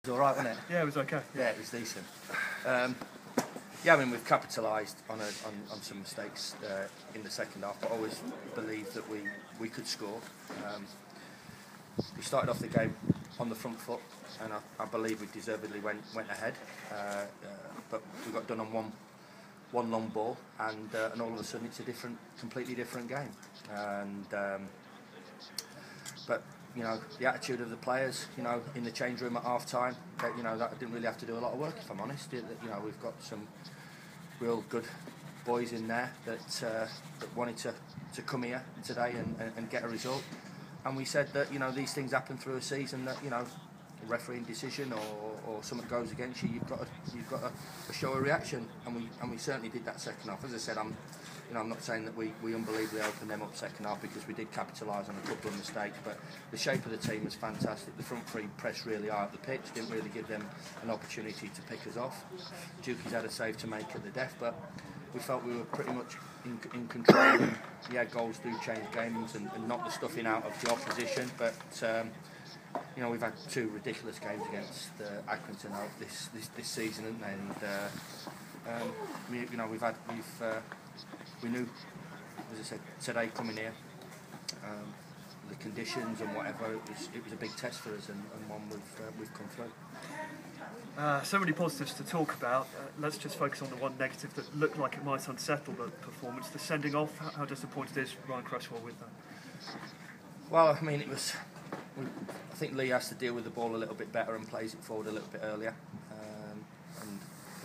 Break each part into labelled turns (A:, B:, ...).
A: It was all right, wasn't it?
B: Yeah, it was okay.
A: Yeah, it was decent. Yeah, I mean, we've capitalised on some mistakes in the second half, but I always believed that we could score. We started off the game on the front foot, and I believe we deservedly went ahead. But we got done on one long ball, and all of a sudden it's a completely different game. But you know, the attitude of the players, you know, in the change room at half time, you know, that didn't really have to do a lot of work, if I'm honest. You know, we've got some real good boys in there that wanted to come here today and get a result. And we said that, you know, these things happen through a season, that, you know, a refereeing decision or something goes against you, you've got to show a reaction, and we certainly did that second half. As I said, I'm not saying that we unbelievably opened them up second half, because we did capitalise on a couple of mistakes, but the shape of the team was fantastic. The front three pressed really hard up the pitch, didn't really give them an opportunity to pick us off. Dukey's had a save to make at the death, but we felt we were pretty much in control. Yeah, goals do change games and knock the stuffing out of the opposition, but you know, we've had two ridiculous games against Accrington out this season, and you know, we knew, as I said, today coming here, the conditions and whatever, it was a big test for us, and one we've come through.
B: So many positives to talk about. Let's just focus on the one negative that looked like it might unsettle the performance. The sending off. How disappointed is Ryan Cresswell with that?
A: Well, I mean, I think Lee has to deal with the ball a little bit better and plays it forward a little bit earlier, and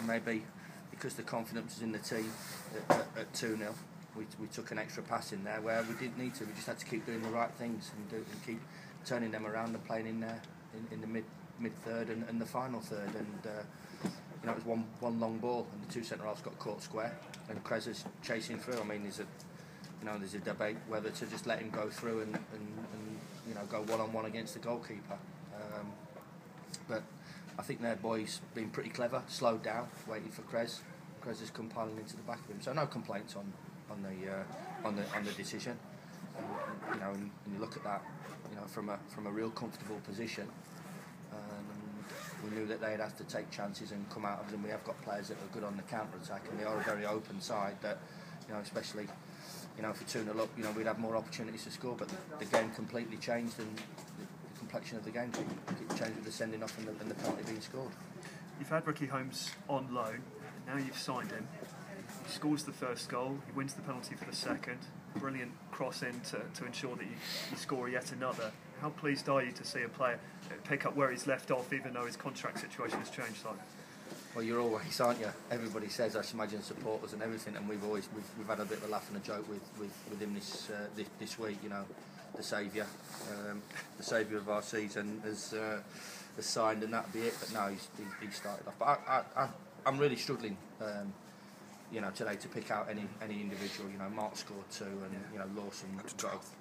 A: maybe because the confidence is in the team at 2-0, we took an extra pass in there where we didn't need to. We just had to keep doing the right things and keep turning them around and playing in there in the mid third and the final third, and you know, it was one long ball, and the two centre halves got caught square, and Krez is chasing through. I mean, there's a debate whether to just let him go through and you know, go one-on-one against the goalkeeper. But I think their boys been pretty clever, slowed down, waiting for Krez. Krez is compiling into the back of him, so no complaints on the decision. And, you know, and you look at that, you know, from a real comfortable position. And we knew that they'd have to take chances and come out of them. We have got players that are good on the counter attack, and they are a very open side. That, you know, especially, you know, for 2-0 up, you know, we'd have more opportunities to score. But the game completely changed, and the complexion of the game changed with the sending off and the penalty being scored.
B: You've had Ricky Holmes on loan, and now you've signed him. He scores the first goal, he wins the penalty for the second. Brilliant cross in to ensure that you score yet another. How pleased are you to see a player pick up where he's left off, even though his contract situation has changed slightly?
A: Well, you're always, aren't you? Everybody says, I should imagine, supporters and everything, and we've had a bit of a laugh and a joke with him this week. You know, the saviour of our season has signed, and that'll be it. But no, he started off. But I'm really struggling, you know, today to pick out any individual. You know, Mark scored 2, and you know, Lawson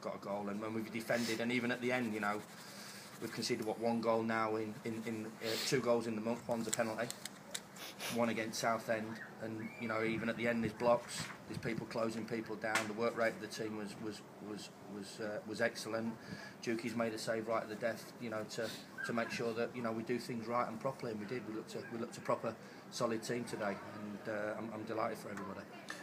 A: got a goal, and when we've defended, and even at the end, you know, we've conceded 1 goal now in 2 goals in the month. One's a penalty, one against Southend, and you know, even at the end there's blocks, there's people closing people down. The work rate of the team was excellent. Dukey's made a save right at the death, you know, to make sure that, you know, we do things right and properly, and we did. We looked a proper solid team today, and I'm delighted for everybody.